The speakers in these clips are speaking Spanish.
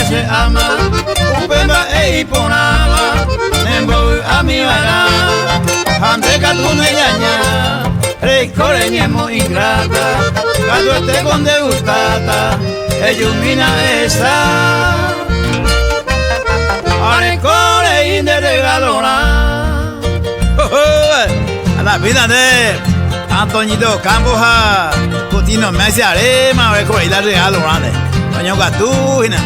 Se ama, upemba e iponaba, nembo amibara, handeka tu neñaña, recore niemo ingrata, cuando te con degustata, illumina esa, arecore inde regalona. A la vida de Antoñito Camboja, Cutino me hace arema, a ver cómo la regalo grande, coño gatúina.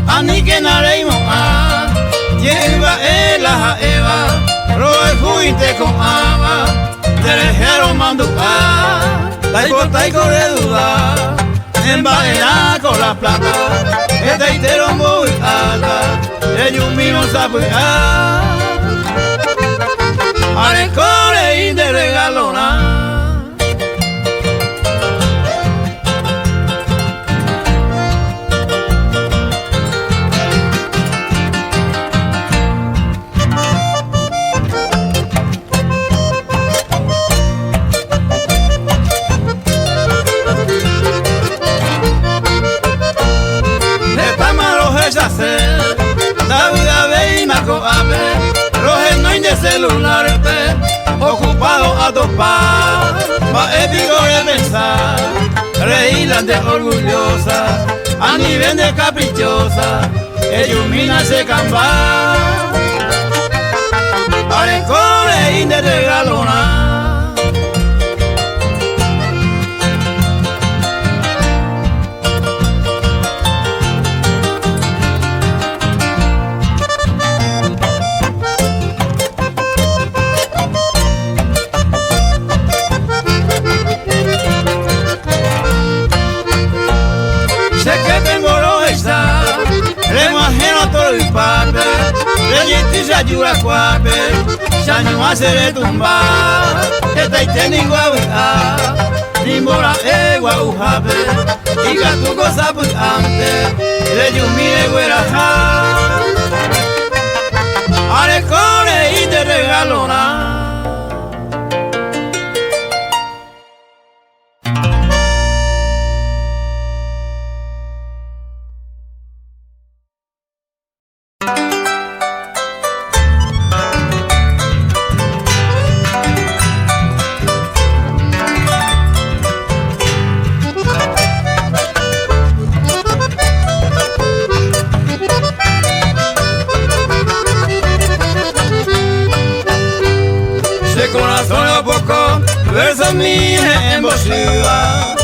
Anike nareimo a lleva ela eva roe fuiste con ama terejero mandu a taiko de duda embaela con la plata este itero muy alta ellos mismos saben arecore y de regalona. David ve Marco Ape, Roger no hay de celular, ocupado a topar, va épico de pensar, reírla de orgullosa, a nivel de caprichosa, illumina se campa, arecore y de regalona. Ayuda cuape, ya no hace retumbar, esta y técnico a nimbora egua ujape, y tu cosa pues antes, de yumire güeraja, arecore y te regalona. Verso mi en bosua,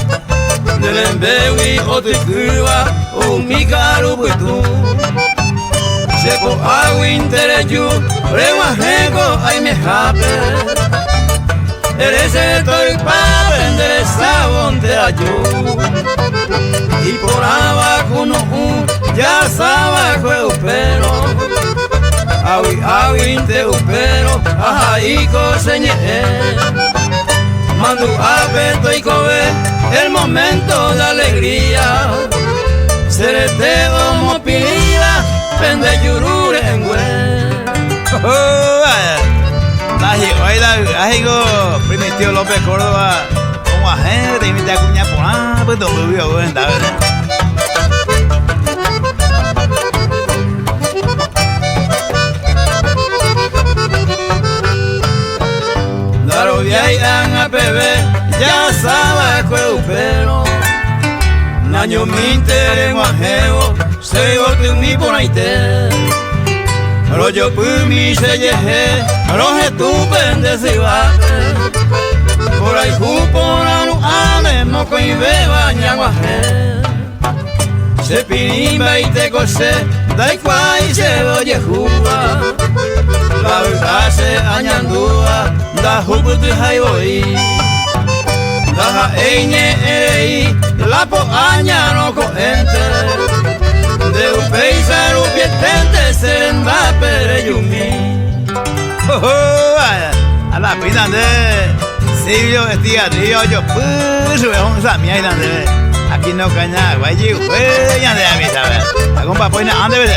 del embewi o te cuba, o mi caro buetu. Se po agua interesu, reguajeco ay me jape. Eres estoy pa prender el sabón de ayu. Y por abajo no ya sabe juego pero. Awi te upero, ajá y coseñe. Mando apeto y cobe el momento de alegría. Serete como pilila, pende yurure en güey. Ajigo, Primitivo López Córdoba, como agente, invita a cuña por ah, pues todo vivo, güey, ya sabe que pero naño mi interés guajeo se bote mi por ahí te rollo pu mi se yeje roje tu pende se va por ahí por anu ame moco y beba ña guaje se pinimba y te cose da igual se oye juba la verdad se añandúa da jubu de jaiboí da ha eine ei la po aña no coente de un paisa rupietente serenda pereyumi. A la pina de Silvio vestía río yo pues un samia de aquí no caña vaya güey ya de a mí sabes algún papoina ande ver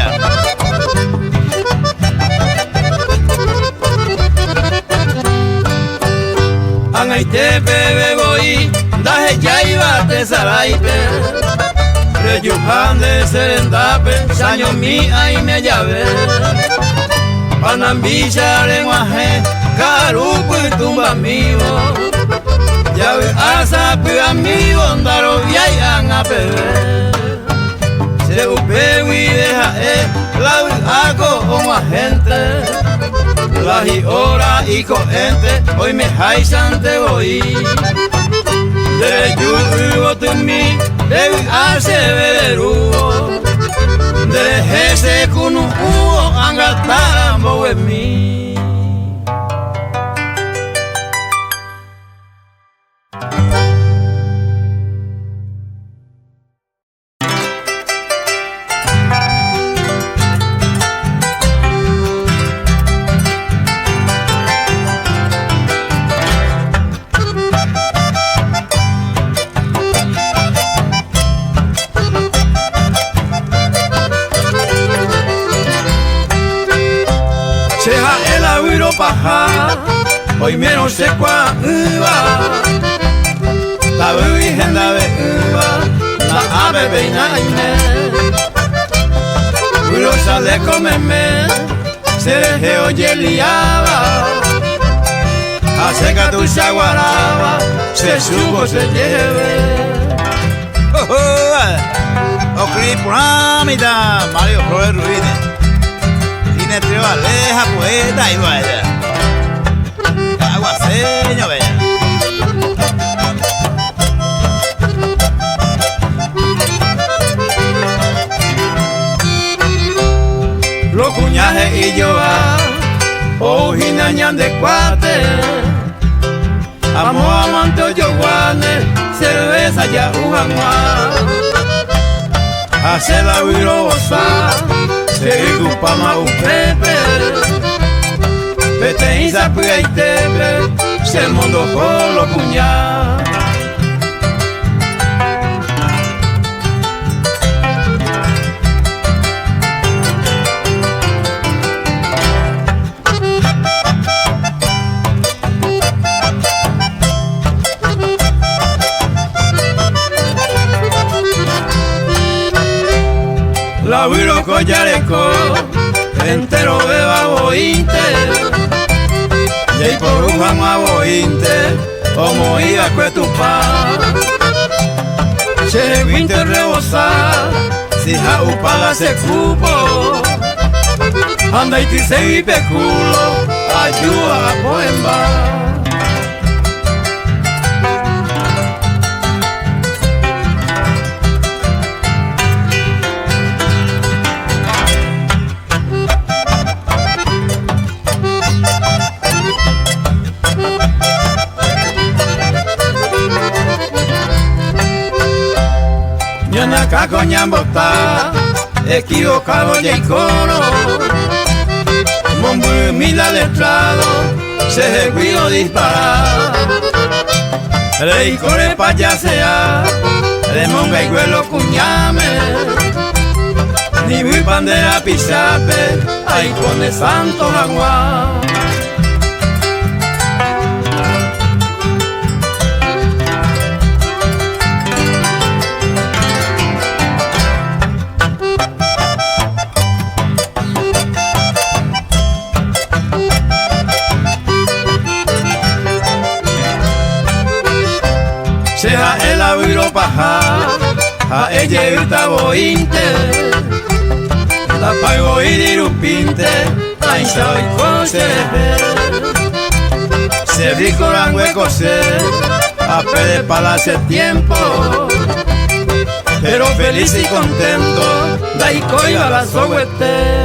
Angaite bebe voy daje ya iba te saraite reyuhan de serendape saño mi ay me llave panambilla lenguaje carupo y tumba amigo ya ve asa pi amigo ndaro viayan a beber se upe wi deja la algo como gente la y hora y coente hoy me haisante voy de yugo tu mi debe hace verugo de ese kunu uo angatara mo en mí. Paja, hoy menos sé cuá la virgen da la ave beinaine uno sale comerme se deje oye liaba hace que tu chaguaraba se subo se lleve Ocri Pramida Mario Flores Ruiz Tiene aleja poeta y vaya aguaceño bella los cuñajes y yo ojinañan de cuate amo amante yo guane cerveza ya ujanua hace la virosa se ocupa más un pepe vete y sapia y tepe se mundo con los cuñados la viro collareco entero beba bointe y por un jama bointe como iba que tu pa se vinte rebosa si ja upala se cupo anda y te se vipe culo ayuda a poemba. Acá coñambota, equivocado y icono, mombo mila letrado, se ejecuió disparar. Rey core payasea, de monga y huelo cuñame, ni mi bandera pisape, ay con el santo jaguar. Sea el aviro paja, a ella irta bointe, la pago ir un pinte, la insta y coche, se rico la hueco se, a pede para hace tiempo, pero feliz y contento, da y coiga la soguete.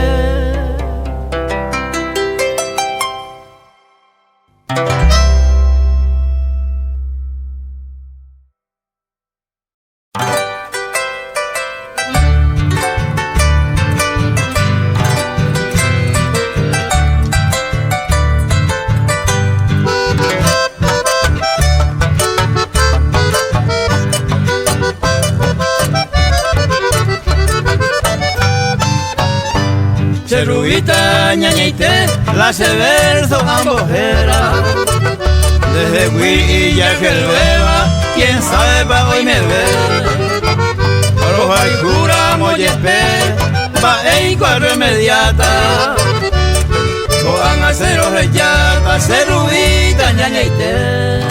Cerubita, ñañaité, la verso ambojera. Desde Huilla que lueva, quién sabe pa' hoy me ve. Roja y cura, mollespe, pa' ey cuadro inmediata. Cojan a cero reyata, cerubita, ñañaité.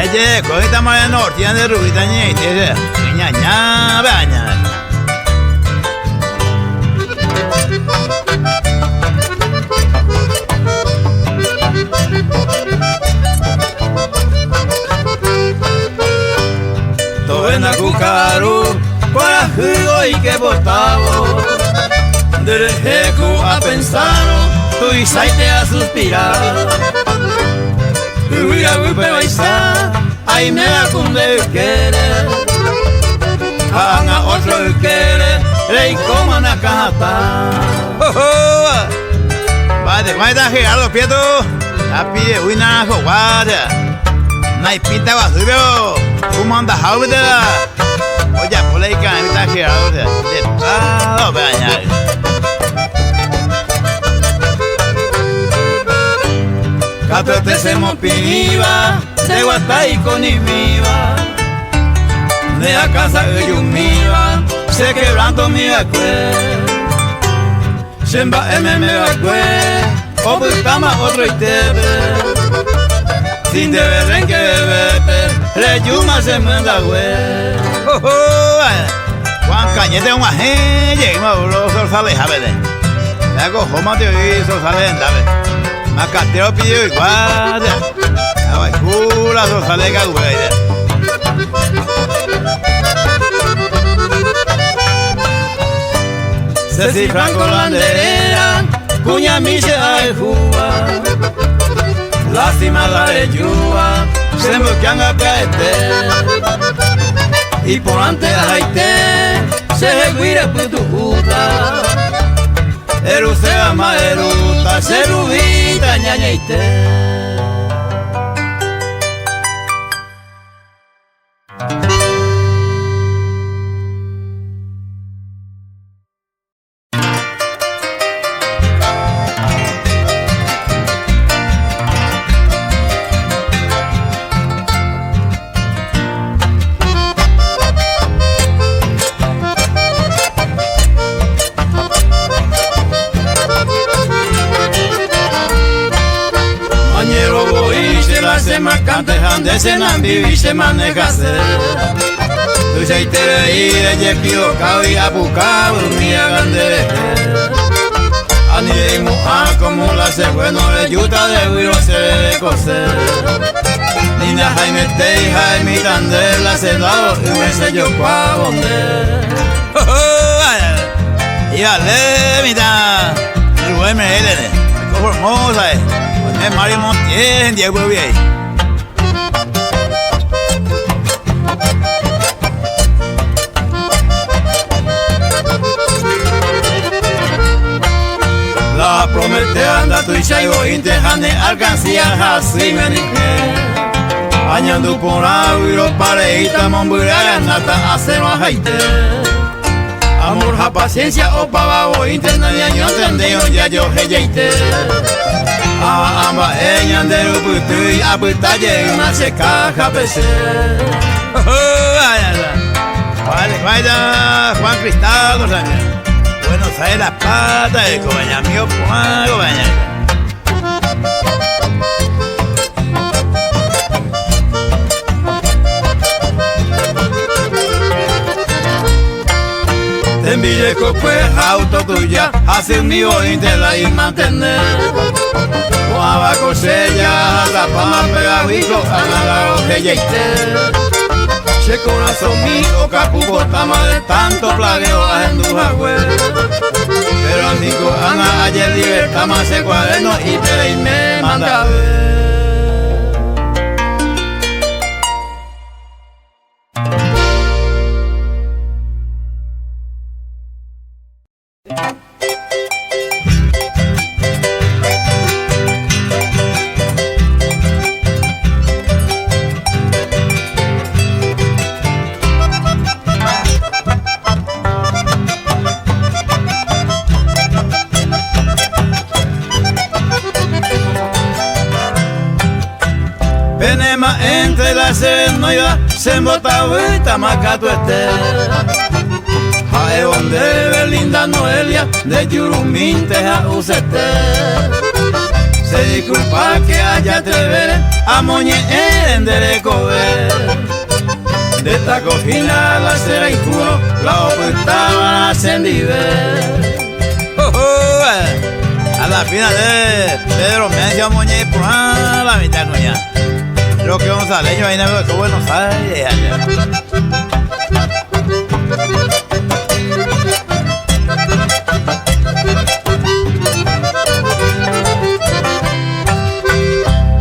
Ella, cogita María Norte, de rubita ñañaité, ñaña, baña. En la cucaru, para jugo y que botavo. Del ejecu a pensar, tu y saite a suspirar. Huira huipe baisa, ahí me da cunde quiere. Hanga otro quiere, rey como na cata. Vale, cuenta Gerardo Prieto, la pide una jugada. Naipita va subio, ¿cómo anda Jaudela? Oye, por ahí que me está Gerardo, de todo bañar. Catrate se mopiva, de Guatay con Imiva. De a casa de Yumiva, se quebranto mi acue. Semba me acue, o buscamos otro itebe. Sin deber en que bebete, le yuma se manda güey. Juan Cañete un ají, llegamos los sorsales a ver. Le hago joma de oír sorsales en dave. Más castero pidió igual. Agua y cula sorsales que güey. Se cifran con la bandera, cuña mise ay juba. Lástima la de Yuba, se me quedan a caete. Y por antes de Haité, se guire putu juta. Erusea maeruta, cerubita ñañaité. Se marcante hande se nambivi se maneja ser. Tu se itere y de yekio kawi apucabo mi agandere. Ani de mu'a como la se bueno le yuta de huiro se de coser. Linda Jaime te y Jaime Tandela se lavo y me se yo pa bonde. Y vale, mira, el buen me helene, me cojo hermosa, es Mario Montiel, Diego Bien. La promete anda tu y chaigo intejane alcancía así me dije. Añando por agüiro pareita momburaya nata acero a Haité. Amor ja paciencia o pavavo interna ya yo tendeo ya yo heyeite. Amba ella de putu y aputaye una se caja pese. Vale, vaya Juan Cristal, Buenos Aires las patas, el cobaña mío, Juan cobaña. Te envié pues auto tuya, hace un mío intela y mantener. Con abajo sella, la pama pegajico, a la ojeyeite. Se corazón mío, capupotama de tanto plagueo a Endujagüe. Pero digo, Ana, ayer libertad más se cuaderno y te me manda a ver. Penema entre la serenoida, se embota vuelta macato este. Jae donde Belinda Noelia, de Yuruminte a Ucete. Se disculpa que haya te veren, a moñe en derecover. De esta cocina la cera y juro, la ocultaban a sendiver. A la final de Pedro Mencio Moñe por la mitad no ya. Creo que vamos a leño ahí no veo que Buenos Aires.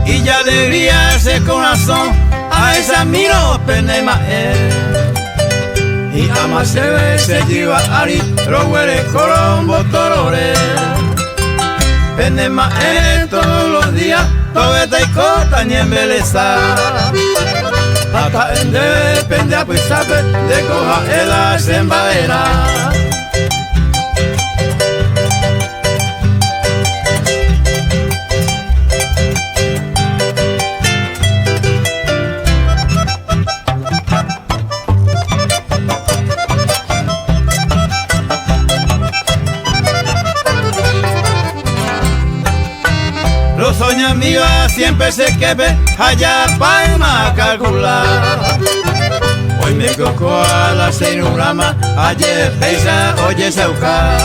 Y ya alegría ese corazón a esa miro penema y ama se ve se lleva ari lo huele colombo torore. Penema todos los días, tobeta y cota ni embeleza. Hasta en depende a pesar de coja el asembadera. Los sueños amigos siempre se quepe allá palma calcular. Hoy me coco a la cenurama, ayer pesa, oye sauca.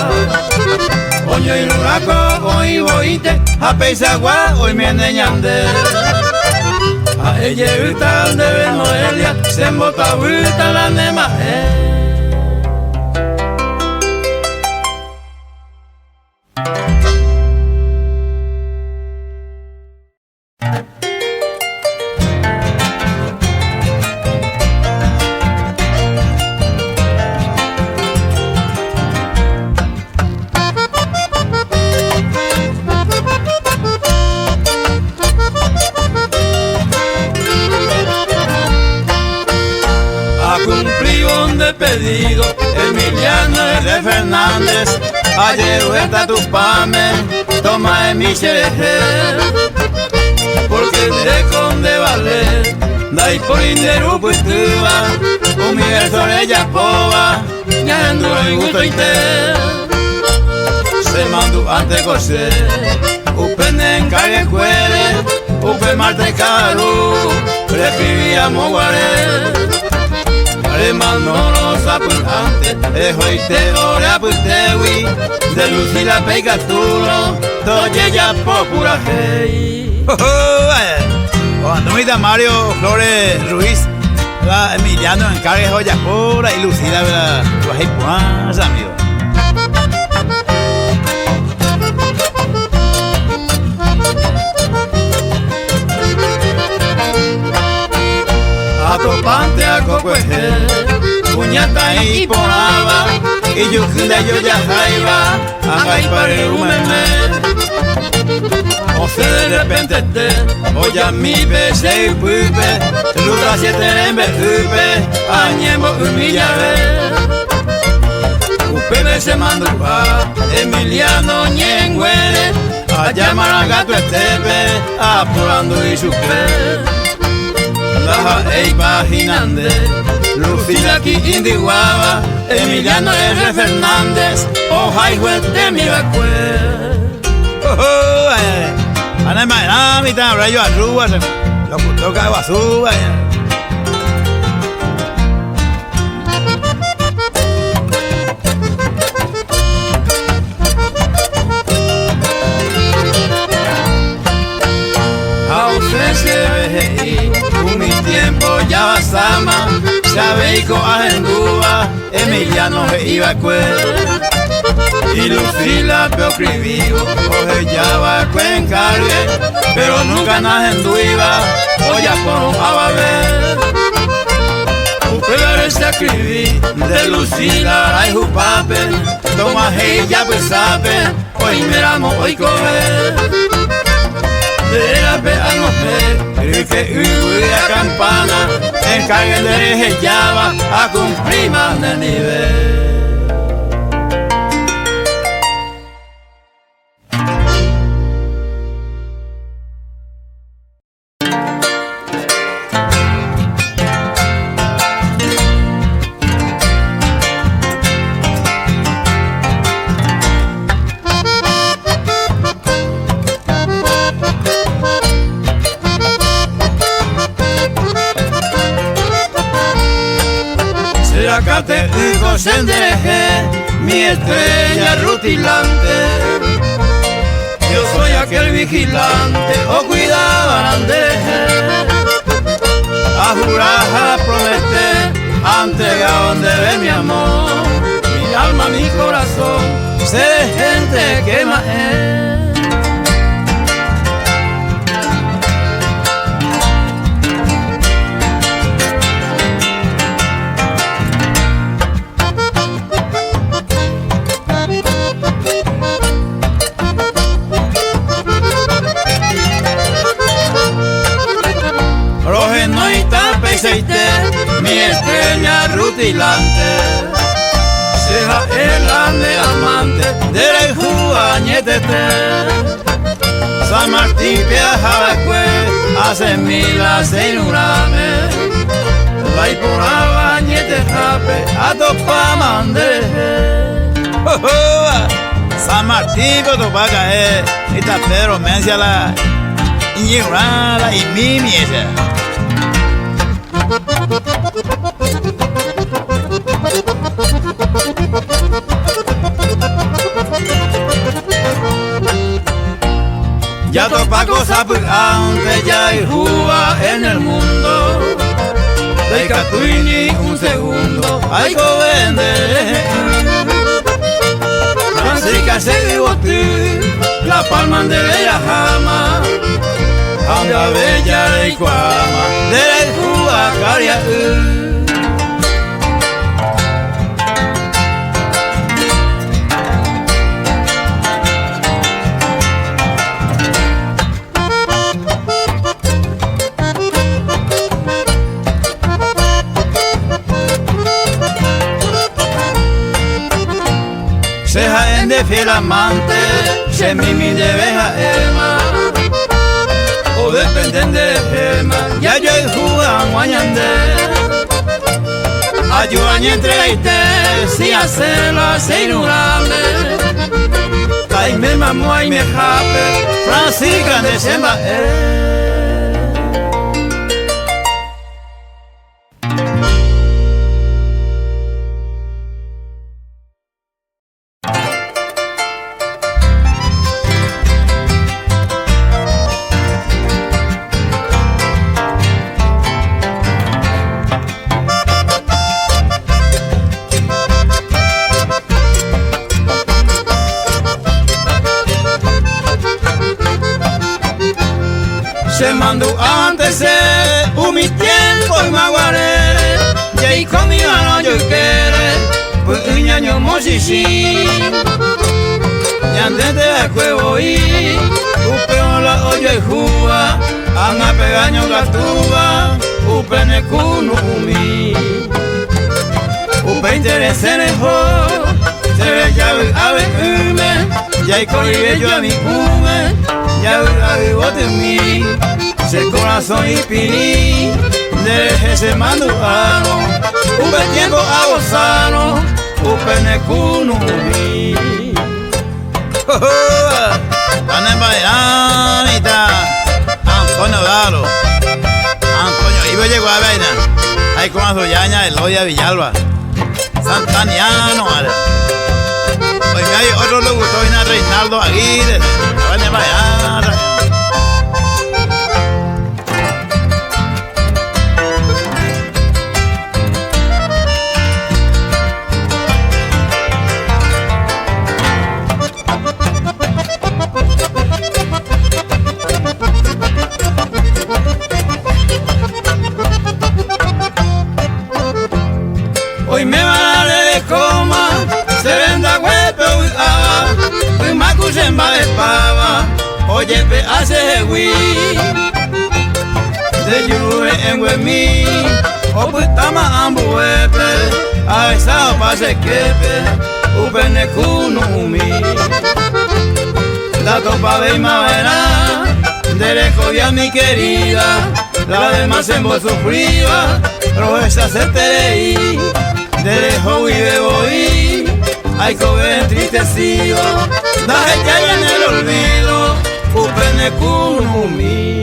Oño y luraco, hoy voite, a pesa gua, hoy me neñande. A ella virta de Benoelia, se embota virta la nema. Pedido Emiliano de Fernández, ayer vuelta tu pame, toma en mi xereje, porque de conde vale, dai por inderu pues tuva, un miel sobre ella pova, ñando en gusto y te, se mandó ante cosé, upene en calle cuere, upe marte caru, prefiríamos guaré. Manolo sapulante, dejo y te ora putewi, de luz y la pega turo, toye ya popura hey. Cuando me da Mario Flores Ruiz, la Emiliano en carga joya pura y lucida, ¿verdad? Pues ahí pues, amigo. Atopante a cocueje, puñata y poraba, y yo ya jaiba, haga y pare un meme. O se de repente te, oye a mi pese y pupe, luta siete en bejupe, añemo humillaré. Upe se mandó pa, Emiliano ñenguere, a llamar a gato estepe, apurando y supe. La imaginande, Lucila aquí indiguaba, Emiliano R. Fernández, oja y juez de mi vacue. Ana Maná, mi tan rayo arruba, lo que toca guasuba. Mi tiempo ya basama, Sabeico agendúa, Emiliano iba a cuer. Y Lucila peor escribió, oje ya va a cuencargue, pero nunca nagenduiva, oya por a ver. Upegar se escribí, de Lucila ay jupape, toma hey ya pues sabe, hoy miramos hoy comer. De la pe a no pe, que la campana, encarguen de Java a cumplir más de nivel. Acate y cosendereje, mi estrella rutilante. Yo soy aquel vigilante, o cuidaban de a jurar, a prometer, a entregar donde ve mi amor, mi alma, mi corazón, sé de gente que más es. Mi estrella rutilante, sea el ande amante del juañetete. San Martín viajaba después, hace mil aceinurame, va y por la bañete jape, a topa mandere. San Martín topa caer, esta Pedro menciala, iñurala y mimi esa. Ya topa cosa antes ya hay juga en el mundo. De Catuini un segundo hay que vender. Francisca se divotir la palma de la jama. Anda bella de Cuama, de la juga caria. Seja en de fiel amante, se mimi de beja ema, o dependen de gema, ya yo y jugan guañande. Ayudan entre ite, si hacerlo hace inurable. Caime mamá y me jape, Francisca de Semba. Se mandó antes mi tiempo y maguarere, y con mi mano yo quiere, pues un año mosishi. Y antes de que voy, upe la olla y juga, anda pegaño gatuba, upe ne kunumi. Upe interese en el ho, se ve llave ave hume, ya hay corribe yo a mi hume, ya ave bote mi. Se corazón y pirí, de ese manduano, upe tiempo a gozano, upe ne kunumi. Anembayanita, Antonio Galo, Antonio Iba llegó a vaina, ahí con Azoyaña, Elodia Villalba, Santaniano, vale. Hoy me hay otro locutor, Reinaldo Aguirre, Anembayana. Hoy me van a darle de coma, se venda huepe y macusemba de pava, oye pe hace hui, de yurue en huemi, o pues tama ambu huepe, a esa pase quepe, upene kunumi, la topa de mavera, de lejos ya mi querida, la demás en vos sufría, pero esa se tereí. De lejos y de voy, hay que ver entristecido, la gente en el olvido, upene kunumi.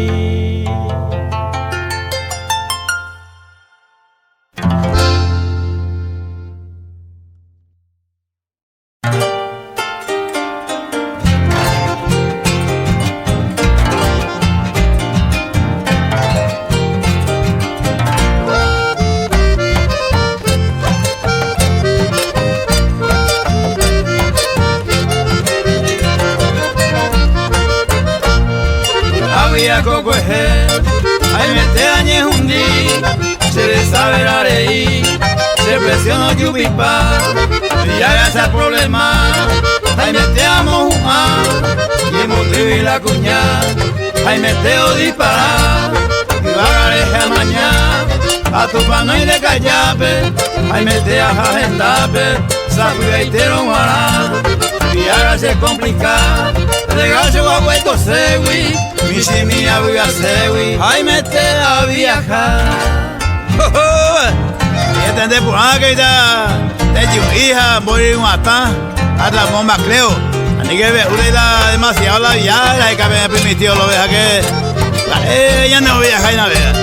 saber areí, se presionó yubipa, y ya ese problema, ahí meteamos y motivo y la cuña, ahí meteo disparar, y va a mañana, a tu pano y de callape, ahí metea a gendape, sabe y te lo hará, y ahora se complica, de gallo a vuelto sewi, mi si mi había sewi, ahí metea a viajar. Y entender por acá y da de tu hija morir un atá a la bomba creo ani que ve una demasiado la viaja y que me permitió lo deja que ella no viaja y no vea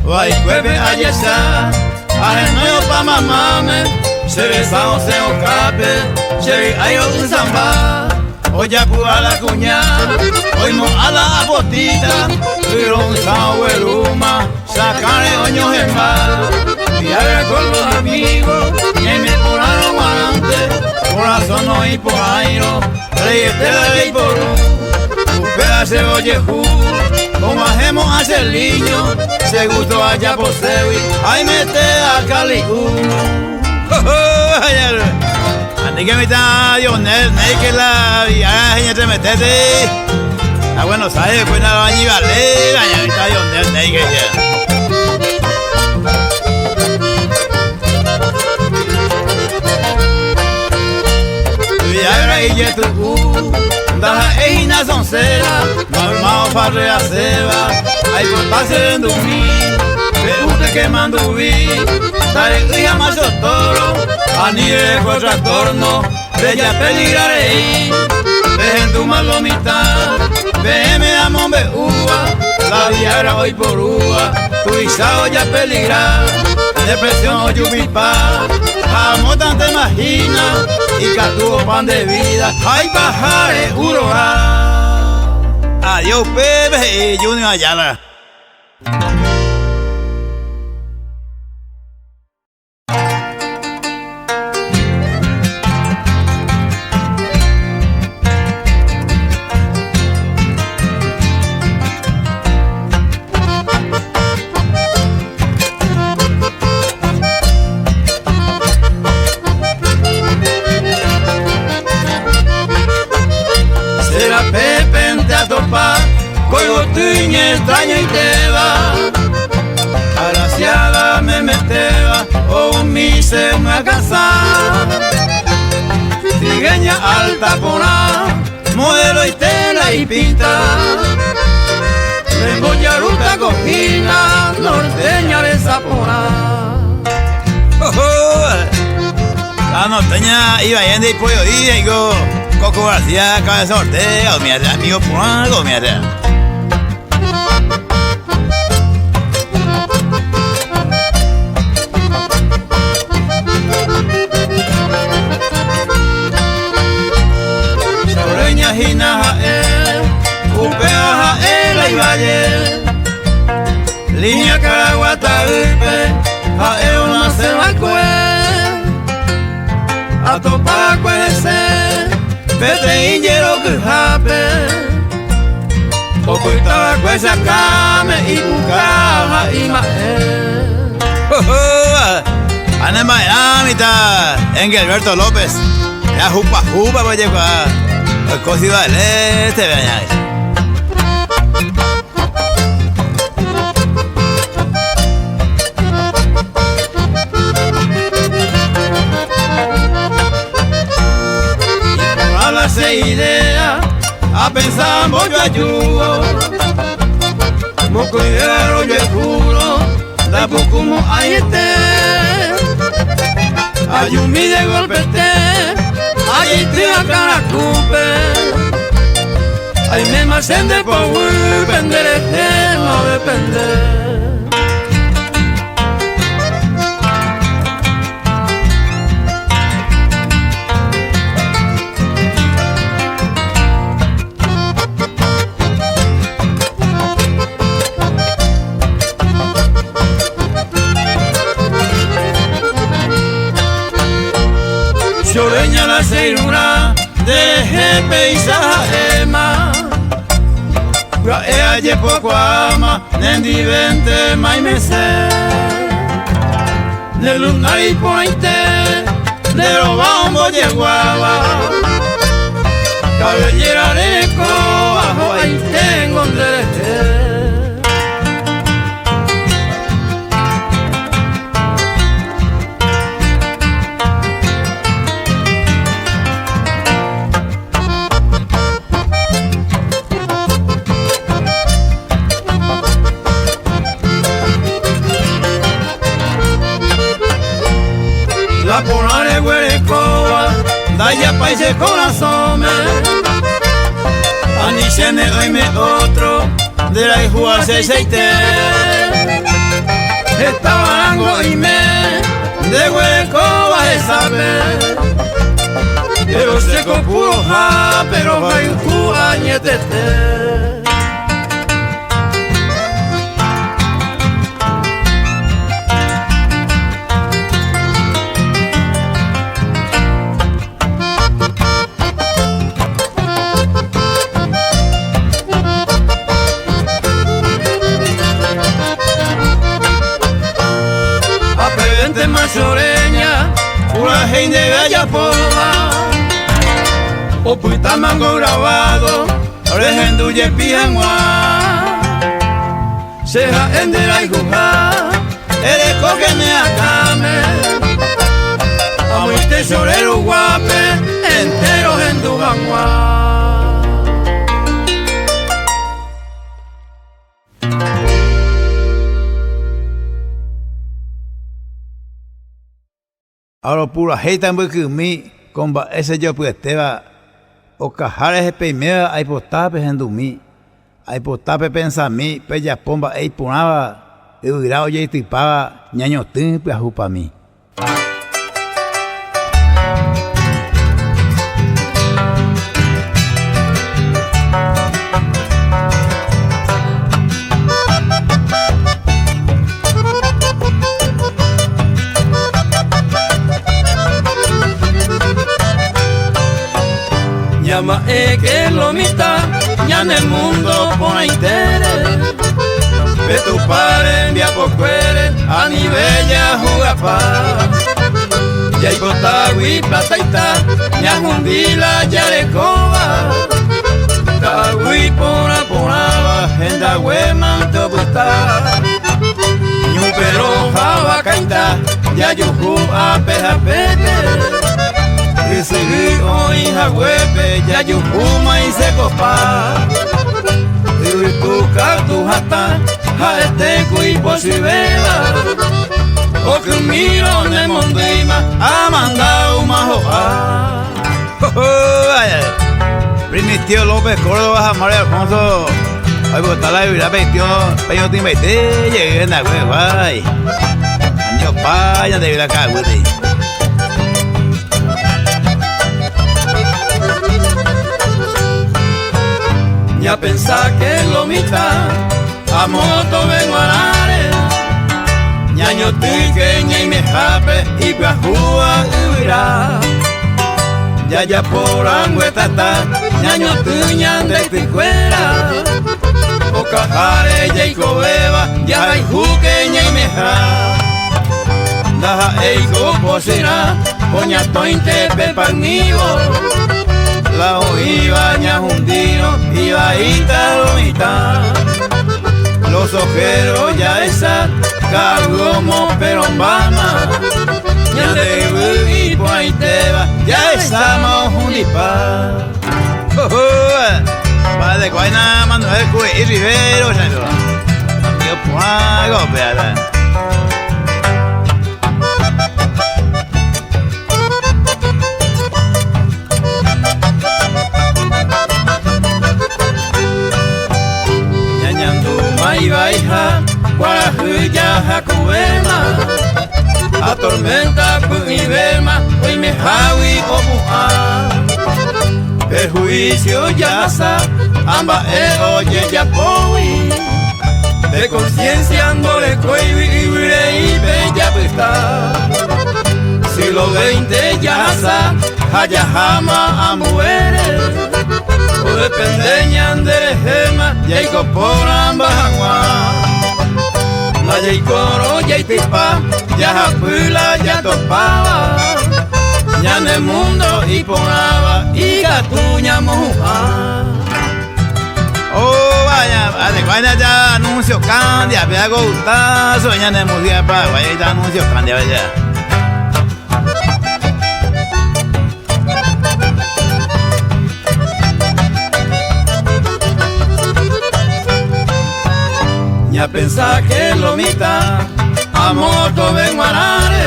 Vai cueve a yesa arrenoyo pa mamame se besao se ocape se ayo un samba Oye a la cuña, hoy no a la apotita, pero un sahueluma, sacaré oños en mal, y a con los amigos, que me poraron adelante, corazón no y por airo, reyete la ley por un pedazo de ollejú, como hacemos hacia el niño, se gustó allá por Sevi, ahí mete a Calicú. Ani que me está Dionel, que la viaja te metete. A Buenos Aires, pues nada, allí vale, allá está Dionel, que ya. Viagra y yetu, daja eina soncera, normal farre a ceba, hay por pase en dormir, pero usted que manduví, dale hija más toro, a nieve por trastorno, bella peligraré, dejen tu malomita, veme a mombe uva, la viagra hoy por uva, tu isao ya peligra, depresión o yubipa, amo tanta imagina, y catuvo pan de vida, ay bajare uroa. Adiós, Pepe y Junior Ayala. Extraño y te va, agraciada me meteba, o mi se me casa, trigueña alta pona, modelo y tela y pinta, vengo ya ruta cojina, norteña de Zapona. La norteña iba yendo y pollo y digo, Coco García, Cabeza Ortega, mierda, amigo por algo, mierda. Hina upea la valle, línea Caraguata una se va a topar ser, vete injero que jape, ocultaba cuesa came y bucaja y mae. Ana en Miami está en Gilberto López, ya jupa va a llegar. El cocido del este, vean. Y por hablarse idea, a pensar yo ayudo. Moco y yo juro, da poco ahí esté. Ayumi de golpe te. Ay, tía caracupe, ay, me marchen de power, vender no depender. Choreña la ceirura de paisaje más aye poco ama, nendi vente mai mese. Ne luna y pointe, de robambo yeguaba. Cabellera de coba, ahí tengo un derecho. La pona de huerecoa, daya paise corazón. Anicene oime otro, de la hijua se seite. Estabango y me, de huerecoa esa vez. Pero se compuro ja, pero hay un cuañetete. Machoreña, una gente de Ayapoa, o puta mango grabado, regenduye piangua, seja endera y juja, eres coquene acame, a mi tesorero guape, entero en tu gangua. Ahora pura heita muy que mi comba ese yo pues te va o cajar ese primero hay potape en mi hay potape pensa mi pella pomba ei punaba eu irá oye tipaba ñaño timpe a jupa mi Llama que lo mitad, ya en el mundo pone interés. Ve tu padre envía por cuere, a nivel ya juega pa. Ya hay botagui, plata y ta, ya jundila, ya le coba. Tagui ponaba, agenda hueman to busta. Ñu pero java caita, ya yuju a peja pete. Seguí hoy jagüepe, ya yujuma y se copa. Y tu cartu jata, ja este cuipo si vela. O que un miro de mondima, ha mandado más hoja. Primitivo López Córdoba, María Alfonso. Ay, pues está la vida, peño timete, llegué en la hueva. Año paya de vida acá, güey. Ya pensá que lo mitad, a moto vengo a nare. Ñaño tique, ñay me jape, y piajúa huirá. Ya por anguetata, ñaño tuñan de ticuera. O cajare, ya cobeba, ya hay juque, ñay me ja. Daja eiko posira, poña tointe peparnivo. La ojiva ñajundino, iba italomita. Los ojeros ya esa, cargomo perombana. Ya de y por ahí te va, ya estamos unipa. Padre Guayna, Manuel Cuy y Rivero, amigo por algo, espera. Ibaija, guarajuya, jacubema, a tormenta, punibema, hoy me jawi o mu'a. Perjuicio ya sa, amba oye ya powi, de conciencia andole coibi y bella pista. Siglo XX ya sa, haya jama a muere, o dependeñan de gema. Jaiko poramba hangwa La jaikoro jaitipa Yahapula yatopaba Ya en el mundo y poraba Y gatuña moja Oh, vaya, vaya ya anuncio candia, me hago gustazo, ya no música para vaya ya anuncio candia, vaya. Ya pensá que lo mita, amor to ven manare,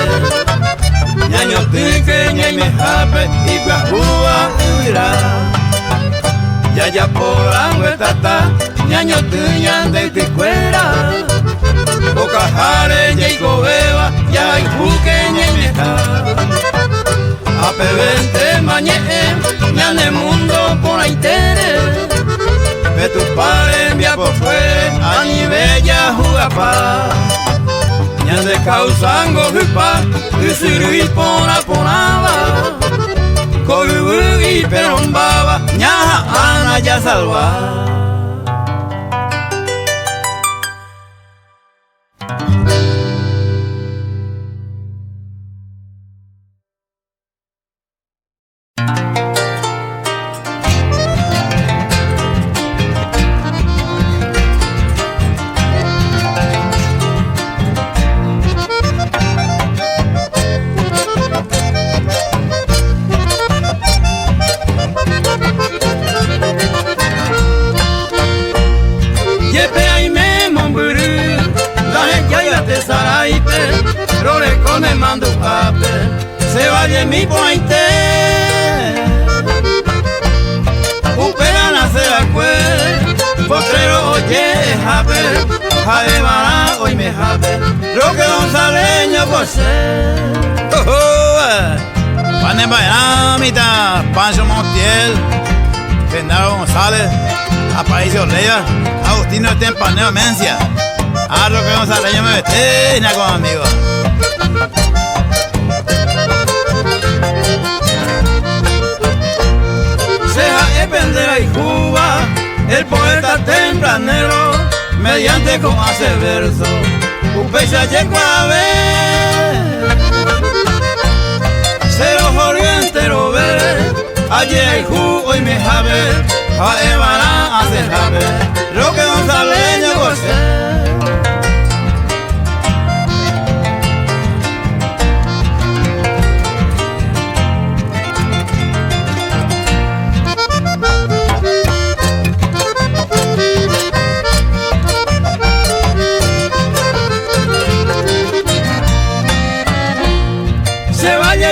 ya yo tique ya me jape y guajua huirá. Ya por agua tata, ñaño tuñan de ticuera. Boca jare, ya y cobeba, ya y juque, ña y meja. A pebente mañe, ña en el mundo por ahí tere. Ve tu padre envía por fuera, a ni bella jugapa. Ña de causango jupa, y sirui pona ponaba. Koyugi perombaba, ñaja ana ya salva. Me mando papel, se vaya mi pointe. Upera nace la cuel, potrero oye jabe, jabe mara hoy me jabe, lo que gonzaleño posee. Pane Bayamita, Pancho Montiel, Genaro González, Aparicio Leia, Agustino Tempaneo Mencia. A lo que Gonzaleño me vete, con amigos. Ceja es pendera y Cuba, el poeta tempranero, mediante como hace verso, un peixe llegó a ver. Cero jorió entero ver, allí hay jugo y me jabe, a Evana hace jabe, lo que gonzaleño goce.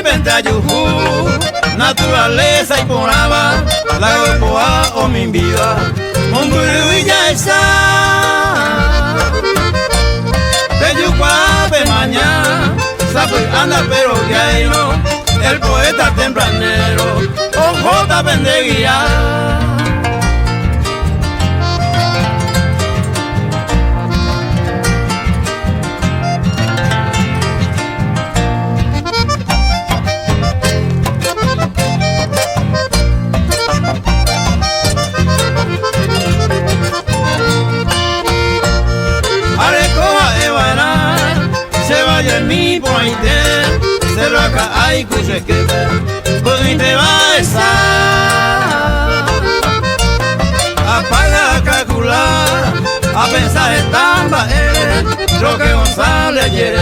Ventayujú, naturaleza y poraba, la gopoa o mi vida, Monguru y ya está. Peyucuape mañana, sabe anda pero ya no, el poeta tempranero, ojota pendeguía. Mi pointe, se lo acá hay cuche que ver, pues te va a estar. Apaga a calcular, a pensar en tamba, lo que González ayer,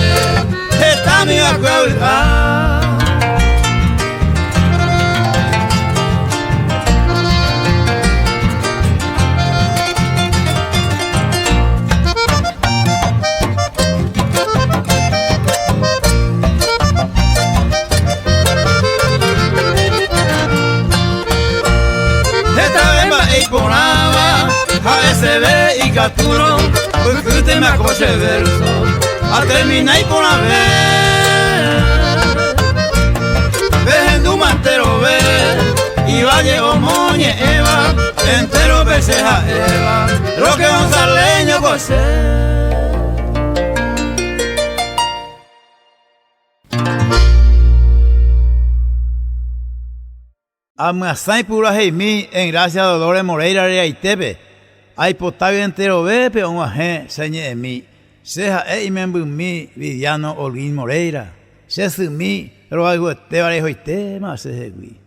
está mi acuerdo. ASB y Caturo, porque usted me acoche verso, a terminar y por haber. Vejen du mantero ver, y valle o moñe Eva, entero veces a Eva, lo que gonzaleño goce. Amasai pura heimi en gracia Dolores Moreira de Aitepe. Ay potavi entero vepe un aje señe mi. Seja mi Viviano Olguín Moreira. Se sumi roalgo te varejo y tema se segui.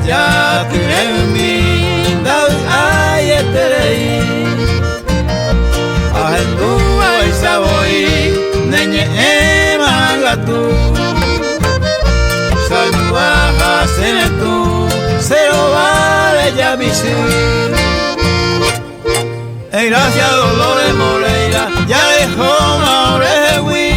Ya tiene mi dau ay eterei ahendu ay saboi nenye emangatu salva hasenetu sero vale ya bisu en gracia Dolores Moreira ya dejó Maurewi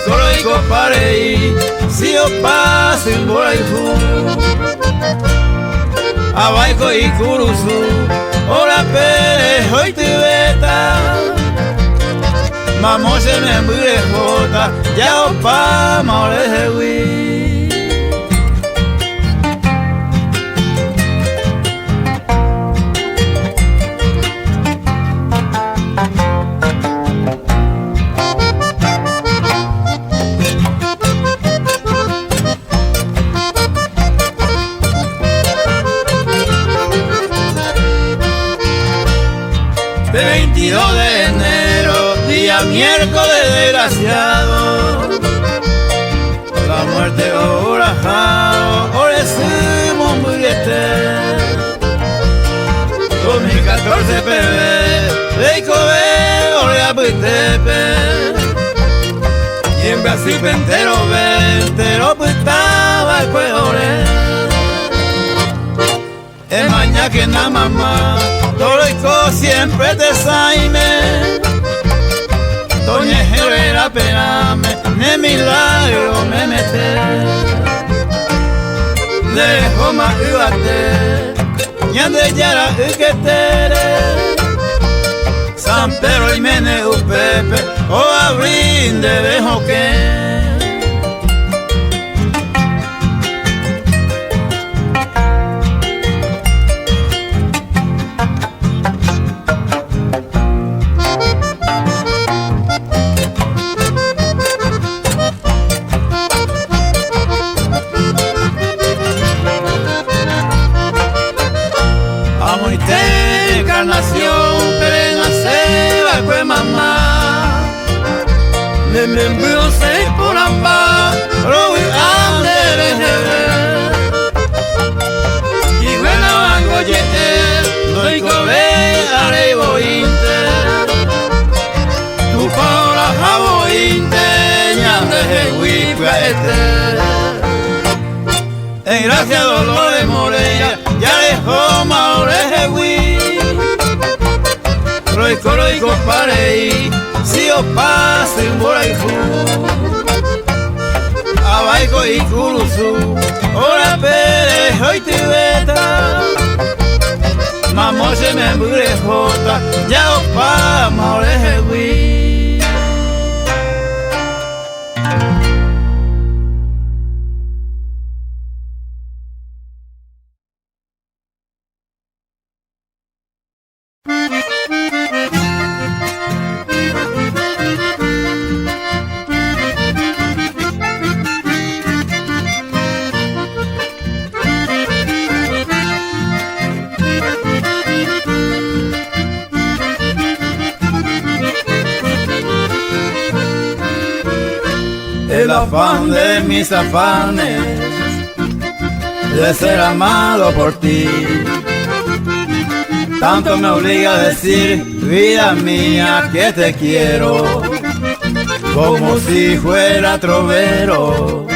roico parei si o paso en Boraifu Abaiko y Kurusu Ora pe hoy tibeta Mamo se me mure jota Ya o pa maorehewi De 22 de enero, día miércoles desgraciado, la muerte orajao, orecimos muriete. 2014 PB, Leikobe, Oreapuitepe, y en Brasil pentero ventero puestaba el cueore. Es mañana que na mamá, Toroico siempre te saime. Toñejero era pename, ne milagro me mete. Dejo ma uate, ñande yara uketere. San Pedro y Mene upepe, o abrin de dejo que. Me envió seis por ambas, Roby Andere y buena bangoyete, doy cobe arebo inter, tu paula jabo inter, ñande jehuipuete. En gracia Dolores Moreira, ya dejó Maurejehui, roico parei. Si o paso en Boraifu Abaiko y Kurusu Ora pere hoy tibeta Mamo se me mure jota Ya o pa maorejewi. El afán de mis afanes de ser amado por ti tanto me obliga a decir, vida mía, que te quiero como si fuera trovero.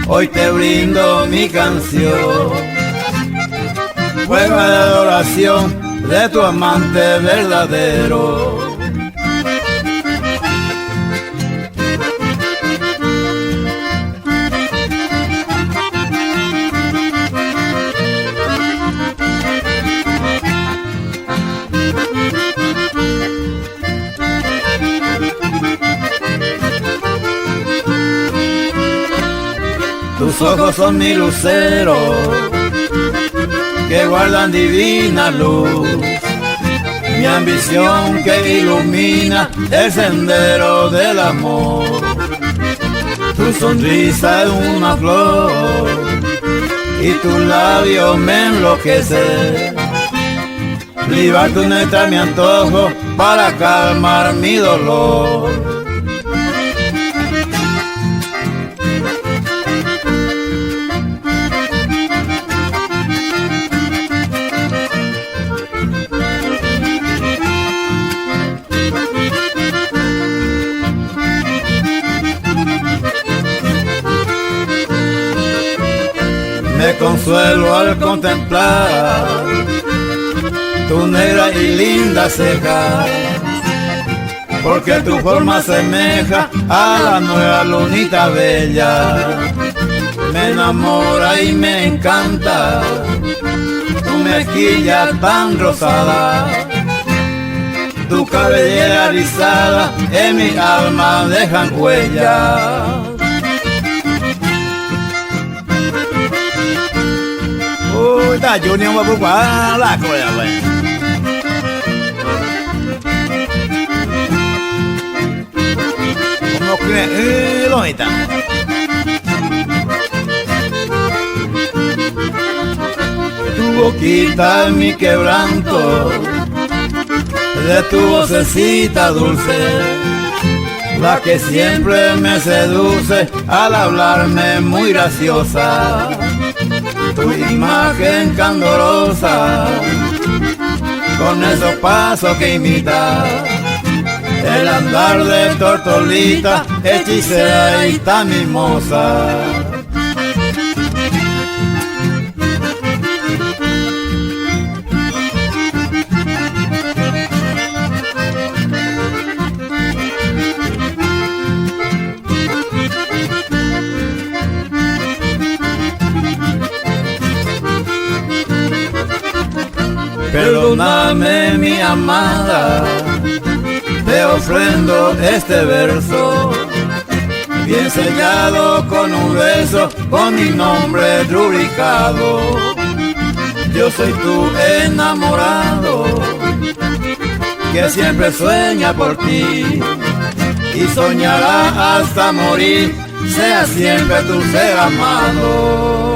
Hoy te brindo mi canción, fuego de adoración de tu amante verdadero. Tus ojos son mi lucero, que guardan divina luz, mi ambición que ilumina el sendero del amor. Tu sonrisa es una flor y tus labios me enloquecen. Libar tu néctar mi antojo para calmar mi dolor. Me consuelo al contemplar tu negra y linda ceja, porque tu forma semeja a la nueva lunita bella. Me enamora y me encanta tu mejilla tan rosada, tu cabellera rizada en mi alma dejan huella. Ôi ta Junior mà bụng quá là coi à vậy. Một cái lôi ta. Tu boquita es mi quebranto, de tu vocecita dulce, la que siempre me seduce al hablarme muy graciosa. Tu imagen candorosa, con esos pasos que imita el andar de tortolita, hechicera y tan mimosa. Perdóname mi amada, te ofrendo este verso, bien sellado con un beso, con mi nombre rubricado. Yo soy tu enamorado, que siempre sueña por ti, y soñará hasta morir, sea siempre tu ser amado.